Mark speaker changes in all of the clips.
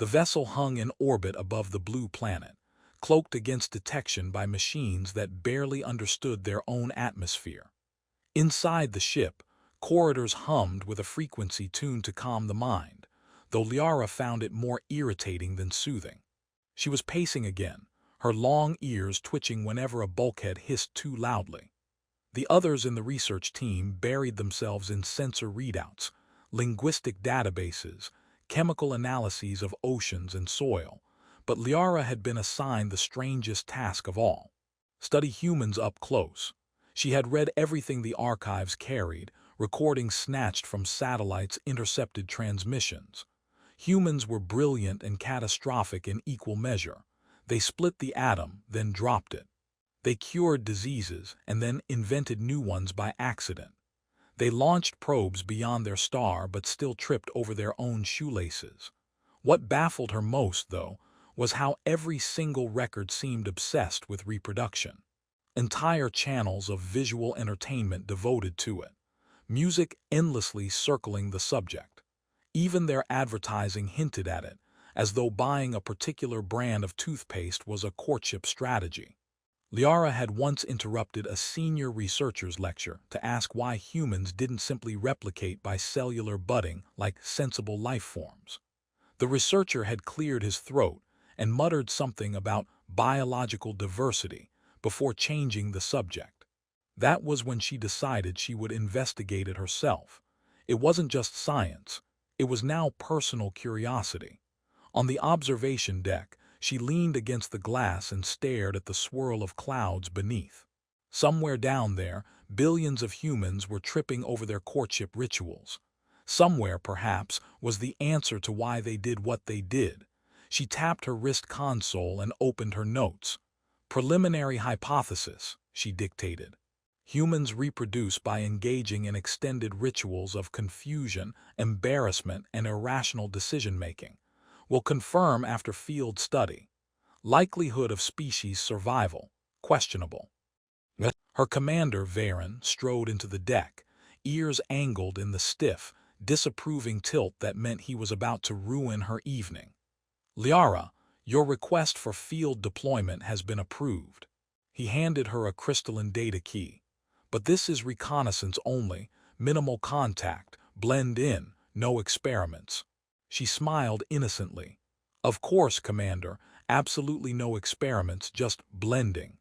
Speaker 1: The vessel hung in orbit above the blue planet, cloaked against detection by machines that barely understood their own atmosphere. Inside the ship, corridors hummed with a frequency tuned to calm the mind, though Liara found it more irritating than soothing. She was pacing again, her long ears twitching whenever a bulkhead hissed too loudly. The others in the research team buried themselves in sensor readouts, linguistic databases, chemical analyses of oceans and soil, but Liara had been assigned the strangest task of all: study humans up close. She had read everything the archives carried, recordings snatched from satellites' intercepted transmissions. Humans were brilliant and catastrophic in equal measure. They split the atom, then dropped it. They cured diseases and then invented new ones by accident. They launched probes beyond their star but still tripped over their own shoelaces. What baffled her most, though, was how every single record seemed obsessed with reproduction. Entire channels of visual entertainment devoted to it. Music endlessly circling the subject. Even their advertising hinted at it, as though buying a particular brand of toothpaste was a courtship strategy. Liara had once interrupted a senior researcher's lecture to ask why humans didn't simply replicate by cellular budding like sensible life forms. The researcher had cleared his throat and muttered something about biological diversity before changing the subject. That was when she decided she would investigate it herself. It wasn't just science, it was now personal curiosity. On the observation deck, she leaned against the glass and stared at the swirl of clouds beneath. Somewhere down there, billions of humans were tripping over their courtship rituals. Somewhere, perhaps, was the answer to why they did what they did. She tapped her wrist console and opened her notes. Preliminary hypothesis, she dictated. Humans reproduce by engaging in extended rituals of confusion, embarrassment, and irrational decision-making. Will confirm after field study. Likelihood of species survival, questionable. Her commander, Varen, strode into the deck, ears angled in the stiff, disapproving tilt that meant he was about to ruin her evening. Liara, your request for field deployment has been approved. He handed her a crystalline data key. But this is reconnaissance only, minimal contact, blend in, no experiments. She smiled innocently. Of course, Commander, absolutely no experiments, just blending.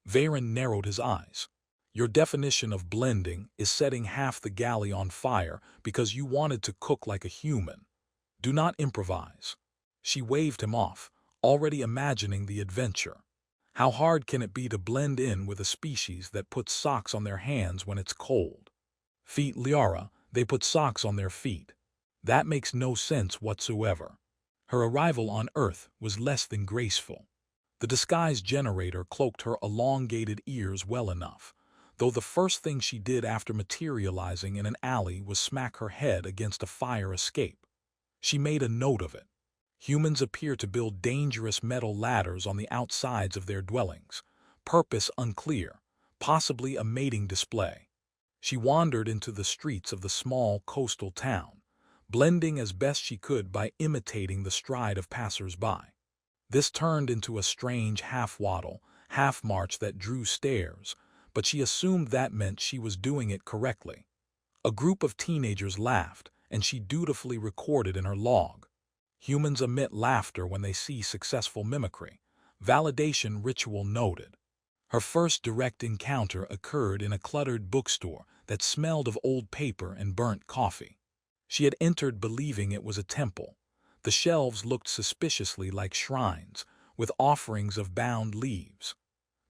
Speaker 1: Varen narrowed his eyes. Your definition of blending is setting half the galley on fire because you wanted to cook like a human. Do not improvise. She waved him off, already imagining the adventure. How hard can it be to blend in with a species that puts socks on their hands when it's cold? Feet, Liara, they put socks on their feet. That makes no sense whatsoever. Her arrival on Earth was less than graceful. The disguise generator cloaked her elongated ears well enough, though the first thing she did after materializing in an alley was smack her head against a fire escape. She made a note of it. Humans appear to build dangerous metal ladders on the outsides of their dwellings, purpose unclear, possibly a mating display. She wandered into the streets of the small coastal town, blending as best she could by imitating the stride of passers-by. This turned into a strange half-waddle, half-march that drew stares, but she assumed that meant she was doing it correctly. A group of teenagers laughed, and she dutifully recorded in her log. Humans emit laughter when they see successful mimicry. Validation ritual noted. Her first direct encounter occurred in a cluttered bookstore that smelled of old paper and burnt coffee. She had entered believing it was a temple. The shelves looked suspiciously like shrines, with offerings of bound leaves.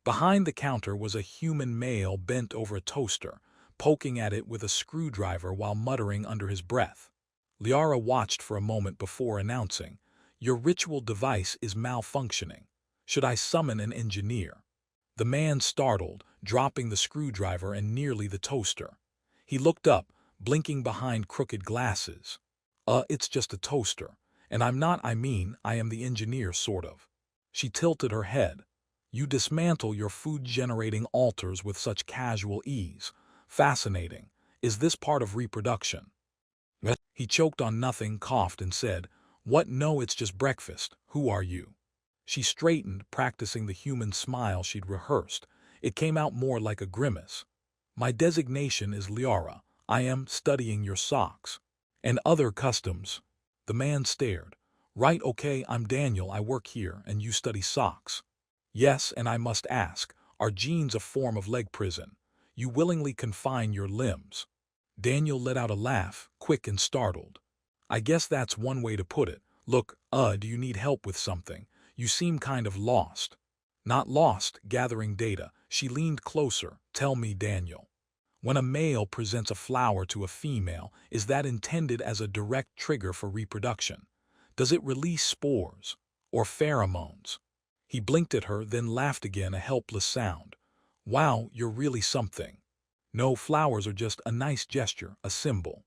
Speaker 1: Behind the counter was a human male bent over a toaster, poking at it with a screwdriver while muttering under his breath. Liara watched for a moment before announcing, "Your ritual device is malfunctioning. Should I summon an engineer?" The man startled, dropping the screwdriver and nearly the toaster. He looked up, blinking behind crooked glasses. It's just a toaster. And I am the engineer, sort of." She tilted her head. "You dismantle your food-generating altars with such casual ease. Fascinating. Is this part of reproduction?" He choked on nothing, coughed, and said, What? No, it's just breakfast. Who are you? She straightened, practicing the human smile she'd rehearsed. It came out more like a grimace. My designation is Liara. I am studying your socks. And other customs. The man stared. Right, okay, I'm Daniel, I work here, and you study socks. Yes, and I must ask, are jeans a form of leg prison? You willingly confine your limbs. Daniel let out a laugh, quick and startled. I guess that's one way to put it. Look, do you need help with something? You seem kind of lost. Not lost, gathering data. She leaned closer. Tell me, Daniel. When a male presents a flower to a female, is that intended as a direct trigger for reproduction? Does it release spores or pheromones? He blinked at her, then laughed again, a helpless sound. Wow, you're really something. No, flowers are just a nice gesture, a symbol.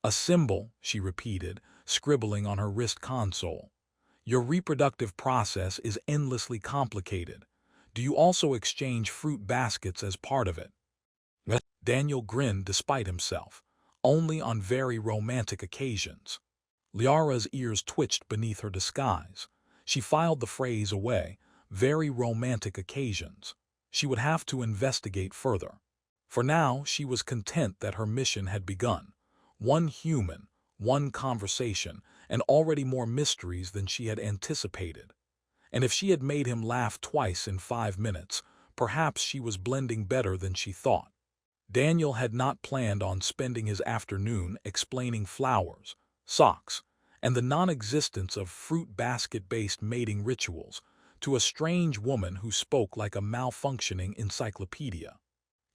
Speaker 1: A symbol, she repeated, scribbling on her wrist console. Your reproductive process is endlessly complicated. Do you also exchange fruit baskets as part of it? Daniel grinned despite himself. Only on very romantic occasions. Liara's ears twitched beneath her disguise. She filed the phrase away. Very romantic occasions. She would have to investigate further. For now, she was content that her mission had begun. One human, one conversation, and already more mysteries than she had anticipated. And if she had made him laugh twice in 5 minutes, perhaps she was blending better than she thought. Daniel had not planned on spending his afternoon explaining flowers, socks, and the non-existence of fruit basket-based mating rituals to a strange woman who spoke like a malfunctioning encyclopedia.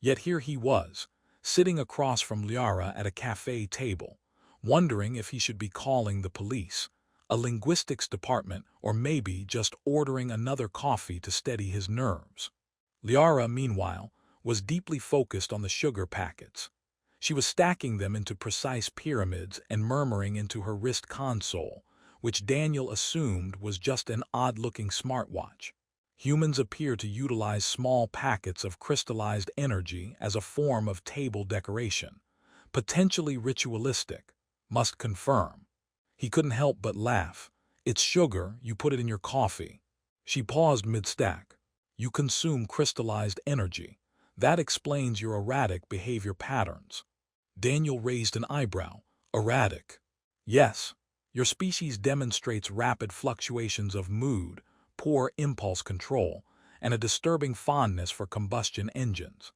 Speaker 1: Yet here he was, sitting across from Liara at a cafe table, wondering if he should be calling the police, a linguistics department, or maybe just ordering another coffee to steady his nerves. Liara, meanwhile, was deeply focused on the sugar packets. She was stacking them into precise pyramids and murmuring into her wrist console, which Daniel assumed was just an odd-looking smartwatch. Humans appear to utilize small packets of crystallized energy as a form of table decoration. Potentially ritualistic. Must confirm. He couldn't help but laugh. It's sugar, you put it in your coffee. She paused mid-stack. You consume crystallized energy. That explains your erratic behavior patterns. Daniel raised an eyebrow. Erratic. Yes. Your species demonstrates rapid fluctuations of mood, poor impulse control, and a disturbing fondness for combustion engines.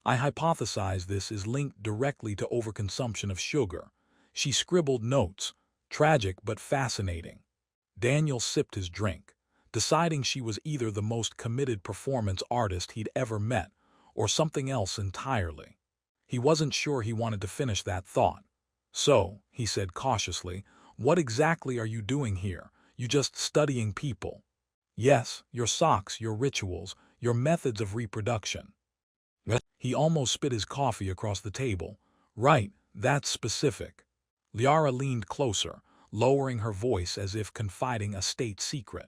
Speaker 1: I hypothesize this is linked directly to overconsumption of sugar. She scribbled notes. Tragic but fascinating. Daniel sipped his drink, deciding she was either the most committed performance artist he'd ever met, or something else entirely. He wasn't sure he wanted to finish that thought. So, he said cautiously, what exactly are you doing here? You just studying people? Yes, your socks, your rituals, your methods of reproduction. He almost spit his coffee across the table. Right, that's specific. Liara leaned closer, lowering her voice as if confiding a state secret.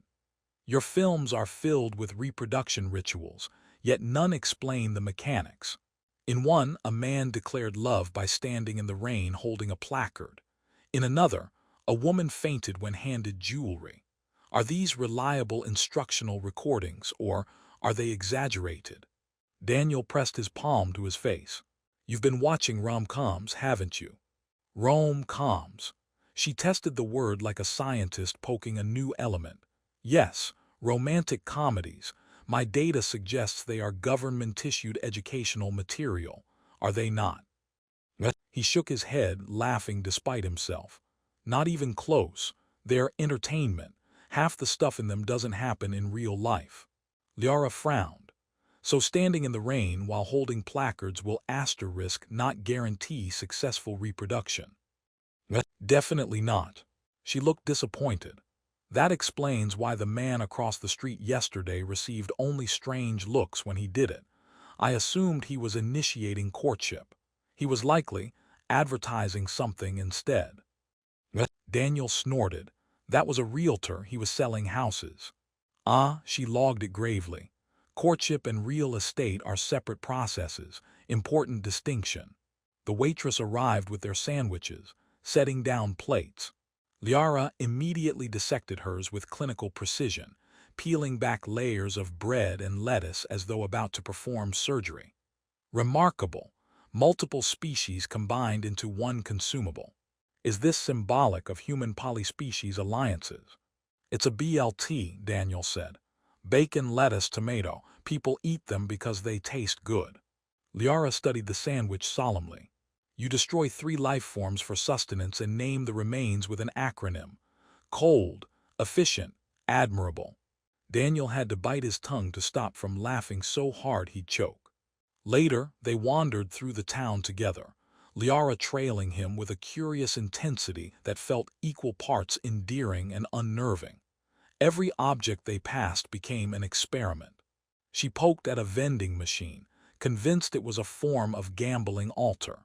Speaker 1: Your films are filled with reproduction rituals, yet none explain the mechanics. In one, a man declared love by standing in the rain holding a placard. In another, a woman fainted when handed jewelry. Are these reliable instructional recordings, or are they exaggerated? Daniel pressed his palm to his face. You've been watching rom-coms, haven't you? Rom-coms. She tested the word like a scientist poking a new element. Yes, romantic comedies. My data suggests they are government-issued educational material. Are they not? He shook his head, laughing despite himself. Not even close. They're entertainment. Half the stuff in them doesn't happen in real life. Liara frowned. So standing in the rain while holding placards will not guarantee successful reproduction. Definitely not. She looked disappointed. That explains why the man across the street yesterday received only strange looks when he did it. I assumed he was initiating courtship. He was likely advertising something instead. Daniel snorted. That was a realtor, he was selling houses. Ah, she logged it gravely. Courtship and real estate are separate processes, important distinction. The waitress arrived with their sandwiches, setting down plates. Liara immediately dissected hers with clinical precision, peeling back layers of bread and lettuce as though about to perform surgery. Remarkable, multiple species combined into one consumable. Is this symbolic of human polyspecies alliances? It's a BLT, Daniel said. Bacon, lettuce, tomato. People eat them because they taste good. Liara studied the sandwich solemnly. You destroy 3 life forms for sustenance and name the remains with an acronym. Cold, efficient, admirable. Daniel had to bite his tongue to stop from laughing so hard he'd choke. Later, they wandered through the town together, Liara trailing him with a curious intensity that felt equal parts endearing and unnerving. Every object they passed became an experiment. She poked at a vending machine, convinced it was a form of gambling altar.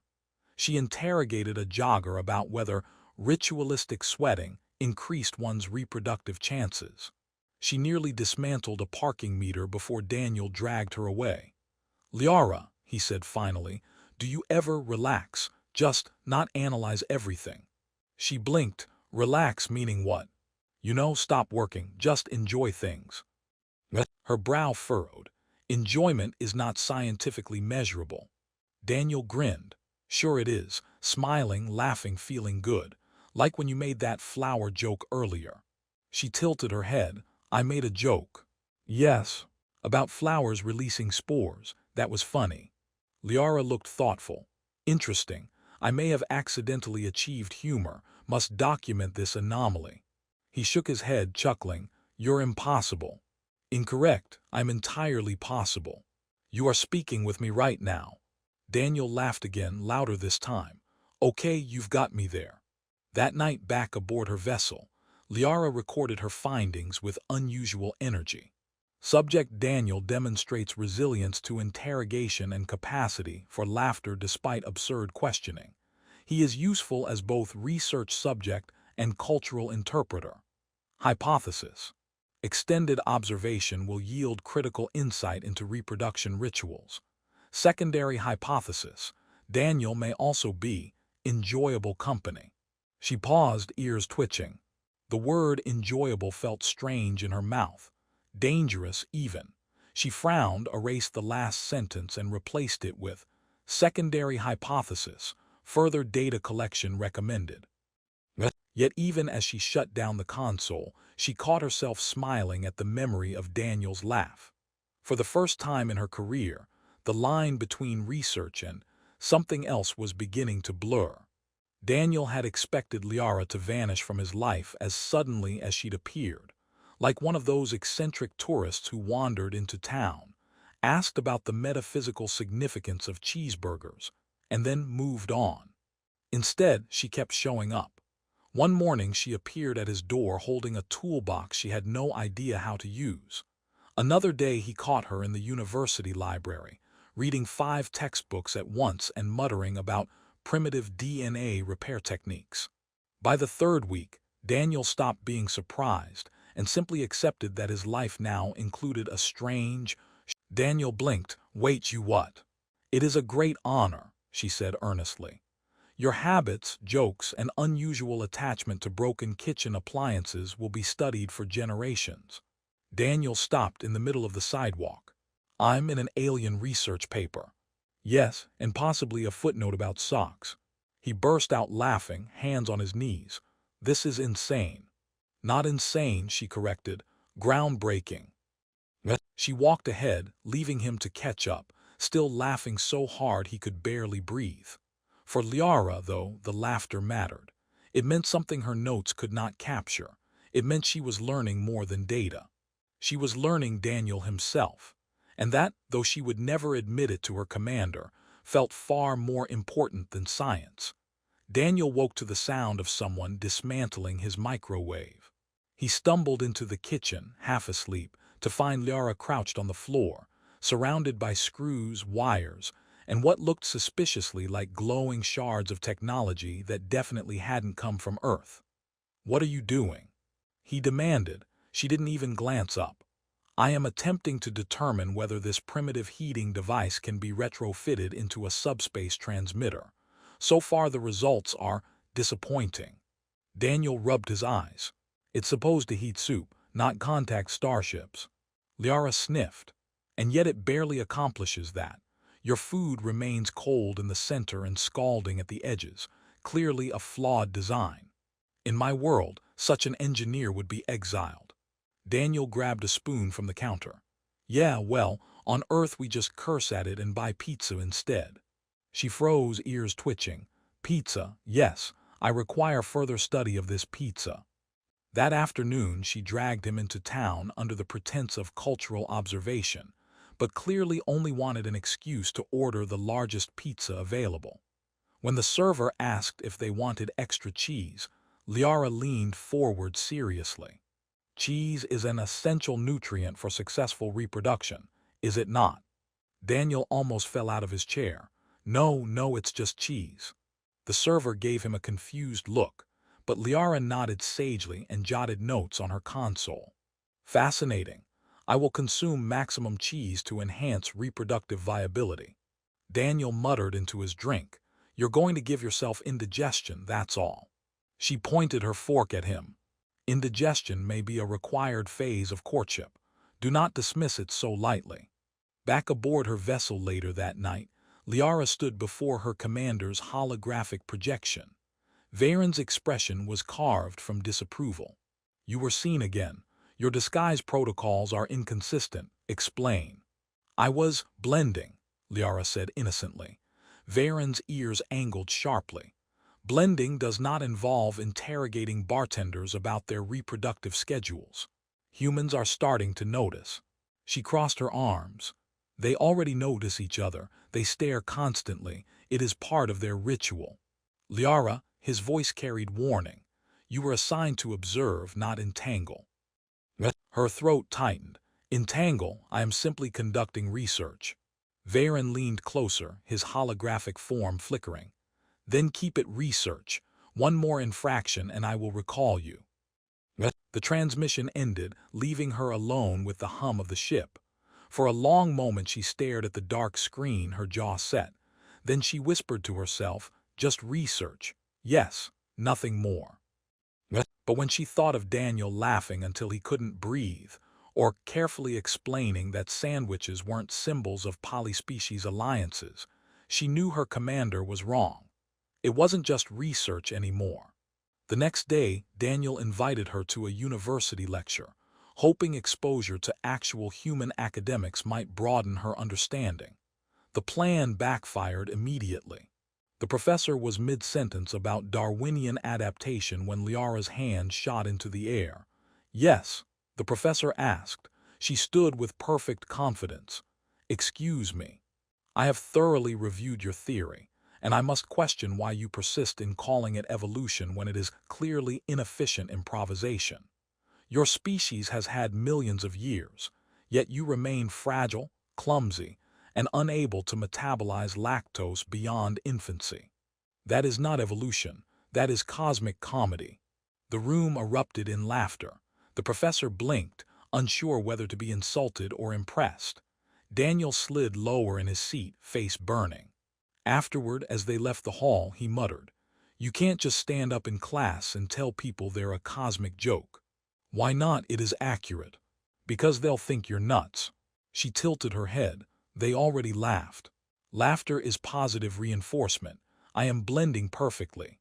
Speaker 1: She interrogated a jogger about whether ritualistic sweating increased one's reproductive chances. She nearly dismantled a parking meter before Daniel dragged her away. Liara, he said finally, do you ever relax, just not analyze everything? She blinked, relax meaning what? You know, stop working, just enjoy things. Her brow furrowed. Enjoyment is not scientifically measurable. Daniel grinned. Sure it is, smiling, laughing, feeling good, like when you made that flower joke earlier. She tilted her head. I made a joke. Yes, about flowers releasing spores. That was funny. Liara looked thoughtful. Interesting. I may have accidentally achieved humor, must document this anomaly. He shook his head, chuckling. You're impossible. Incorrect. I'm entirely possible. You are speaking with me right now. Daniel laughed again, louder this time. Okay, you've got me there. That night back aboard her vessel, Liara recorded her findings with unusual energy. Subject Daniel demonstrates resilience to interrogation and capacity for laughter despite absurd questioning. He is useful as both research subject and cultural interpreter. Hypothesis. Extended observation will yield critical insight into reproduction rituals. Secondary hypothesis. Daniel may also be enjoyable company. She paused, ears twitching. The word enjoyable felt strange in her mouth. Dangerous, even. She frowned, erased the last sentence, and replaced it with secondary hypothesis, further data collection recommended. Yet even as she shut down the console, she caught herself smiling at the memory of Daniel's laugh. For the first time in her career, the line between research and something else was beginning to blur. Daniel had expected Liara to vanish from his life as suddenly as she'd appeared, like one of those eccentric tourists who wandered into town, asked about the metaphysical significance of cheeseburgers, and then moved on. Instead, she kept showing up. One morning she appeared at his door holding a toolbox she had no idea how to use. Another day he caught her in the university library, reading 5 textbooks at once and muttering about primitive DNA repair techniques. By the 3rd week, Daniel stopped being surprised and simply accepted that his life now included a strange... Daniel blinked. Wait, you what? It is a great honor, she said earnestly. Your habits, jokes, and unusual attachment to broken kitchen appliances will be studied for generations. Daniel stopped in the middle of the sidewalk. I'm in an alien research paper. Yes, and possibly a footnote about socks. He burst out laughing, hands on his knees. This is insane. Not insane, she corrected. Groundbreaking. She walked ahead, leaving him to catch up, still laughing so hard he could barely breathe. For Liara, though, the laughter mattered. It meant something her notes could not capture. It meant she was learning more than data. She was learning Daniel himself. And that, though she would never admit it to her commander, felt far more important than science. Daniel woke to the sound of someone dismantling his microwave. He stumbled into the kitchen, half asleep, to find Liara crouched on the floor, surrounded by screws, wires, and what looked suspiciously like glowing shards of technology that definitely hadn't come from Earth. What are you doing? He demanded. She didn't even glance up. I am attempting to determine whether this primitive heating device can be retrofitted into a subspace transmitter. So far the results are disappointing. Daniel rubbed his eyes. It's supposed to heat soup, not contact starships. Liara sniffed. And yet it barely accomplishes that. Your food remains cold in the center and scalding at the edges, clearly a flawed design. In my world, such an engineer would be exiled. Daniel grabbed a spoon from the counter. Yeah, well, on Earth we just curse at it and buy pizza instead. She froze, ears twitching. Pizza, yes, I require further study of this pizza. That afternoon she dragged him into town under the pretense of cultural observation, but clearly only wanted an excuse to order the largest pizza available. When the server asked if they wanted extra cheese, Liara leaned forward seriously. Cheese is an essential nutrient for successful reproduction, is it not? Daniel almost fell out of his chair. No, it's just cheese. The server gave him a confused look, but Liara nodded sagely and jotted notes on her console. Fascinating. I will consume maximum cheese to enhance reproductive viability. Daniel muttered into his drink. You're going to give yourself indigestion, that's all. She pointed her fork at him. Indigestion may be a required phase of courtship. Do not dismiss it so lightly. Back aboard her vessel later that night, Liara stood before her commander's holographic projection. Varen's expression was carved from disapproval. You were seen again. Your disguise protocols are inconsistent. Explain. I was blending, Liara said innocently. Varen's ears angled sharply. Blending does not involve interrogating bartenders about their reproductive schedules. Humans are starting to notice. She crossed her arms. They already notice each other. They stare constantly. It is part of their ritual. Liara, his voice carried warning. You were assigned to observe, not entangle. Her throat tightened. Entangle, I am simply conducting research. Varen leaned closer, his holographic form flickering. Then keep it research. One more infraction and I will recall you. The transmission ended, leaving her alone with the hum of the ship. For a long moment she stared at the dark screen, her jaw set. Then she whispered to herself, just research. Yes, nothing more. But when she thought of Daniel laughing until he couldn't breathe, or carefully explaining that sandwiches weren't symbols of polyspecies alliances, she knew her commander was wrong. It wasn't just research anymore. The next day, Daniel invited her to a university lecture, hoping exposure to actual human academics might broaden her understanding. The plan backfired immediately. The professor was mid-sentence about Darwinian adaptation when Liara's hand shot into the air. Yes, the professor asked. She stood with perfect confidence. Excuse me. I have thoroughly reviewed your theory, and I must question why you persist in calling it evolution when it is clearly inefficient improvisation. Your species has had millions of years, yet you remain fragile, clumsy, and unable to metabolize lactose beyond infancy. That is not evolution, that is cosmic comedy. The room erupted in laughter. The professor blinked, unsure whether to be insulted or impressed. Daniel slid lower in his seat, face burning. Afterward, as they left the hall, he muttered, You can't just stand up in class and tell people they're a cosmic joke. Why not? It is accurate. Because they'll think you're nuts. She tilted her head. They already laughed. Laughter is positive reinforcement. I am blending perfectly.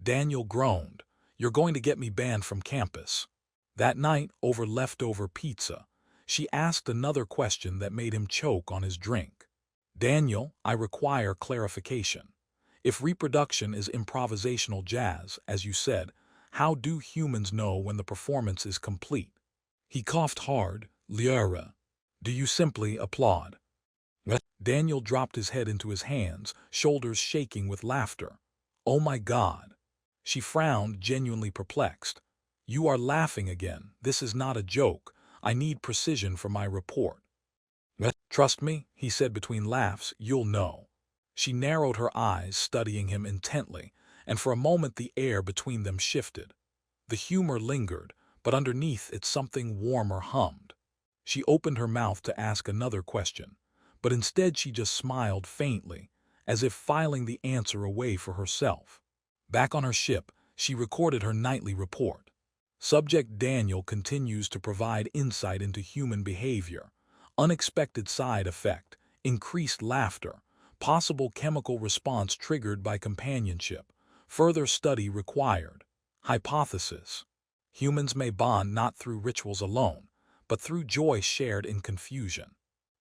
Speaker 1: Daniel groaned. You're going to get me banned from campus. That night, over leftover pizza, she asked another question that made him choke on his drink. Daniel, I require clarification. If reproduction is improvisational jazz, as you said, how do humans know when the performance is complete? He coughed hard. Liara, do you simply applaud? Daniel dropped his head into his hands, shoulders shaking with laughter. Oh my God. She frowned, genuinely perplexed. You are laughing again. This is not a joke. I need precision for my report. Trust me, he said between laughs, you'll know. She narrowed her eyes, studying him intently, and for a moment the air between them shifted. The humor lingered, but underneath it something warmer hummed. She opened her mouth to ask another question, but instead she just smiled faintly, as if filing the answer away for herself. Back on her ship, She recorded her nightly report. Subject Daniel continues to provide insight into human behavior. Unexpected side effect, increased laughter, possible chemical response triggered by companionship. Further study required. Hypothesis. Humans may bond not through rituals alone, but through joy shared in confusion.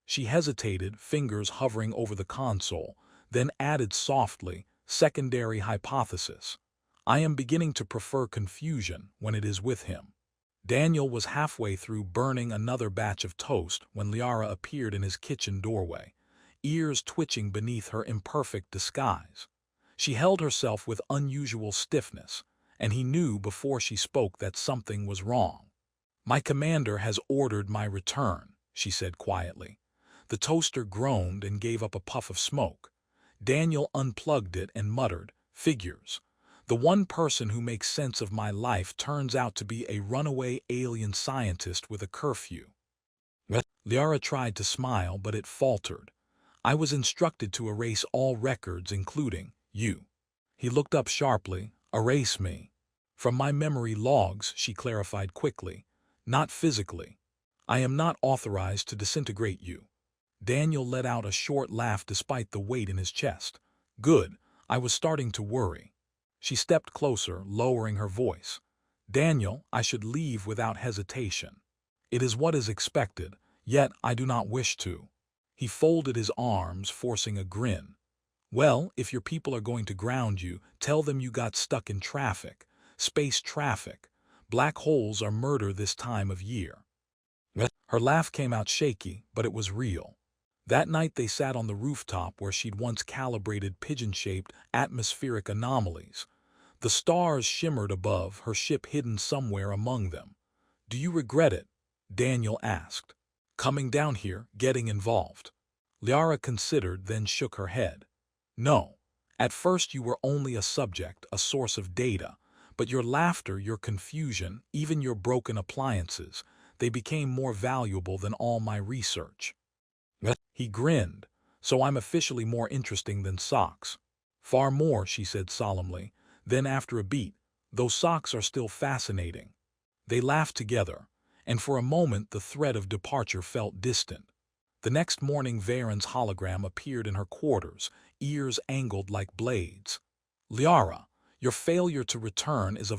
Speaker 1: She hesitated, fingers hovering over the console, then added softly, secondary hypothesis. I am beginning to prefer confusion when it is with him. Daniel was halfway through burning another batch of toast when Liara appeared in his kitchen doorway, ears twitching beneath her imperfect disguise. She held herself with unusual stiffness, and he knew before she spoke that something was wrong. "My commander has ordered my return," she said quietly. The toaster groaned and gave up a puff of smoke. Daniel unplugged it and muttered, "Figures. The one person who makes sense of my life turns out to be a runaway alien scientist with a curfew." Liara tried to smile, but it faltered. "I was instructed to erase all records, including you." He looked up sharply. "Erase me?" "From my memory logs," she clarified quickly. "Not physically. I am not authorized to disintegrate you." Daniel let out a short laugh despite the weight in his chest. "Good. I was starting to worry." She stepped closer, lowering her voice. "Daniel, I should leave without hesitation. It is what is expected, yet I do not wish to." He folded his arms, forcing a grin. "Well, if your people are going to ground you, tell them you got stuck in traffic. Space traffic. Black holes are murder this time of year." Her laugh came out shaky, but it was real. That night they sat on the rooftop where she'd once calibrated pigeon-shaped atmospheric anomalies. The stars shimmered above, her ship hidden somewhere among them. "Do you regret it?" Daniel asked. "Coming down here, getting involved?" Liara considered, then shook her head. "No. At first you were only a subject, a source of data. But your laughter, your confusion, even your broken appliances, they became more valuable than all my research." He grinned. "So I'm officially more interesting than socks." "Far more," she said solemnly. Then after a beat, "Those socks are still fascinating." They laughed together, and for a moment the threat of departure felt distant. The next morning Varen's hologram appeared in her quarters, ears angled like blades. "Liara, your failure to return is a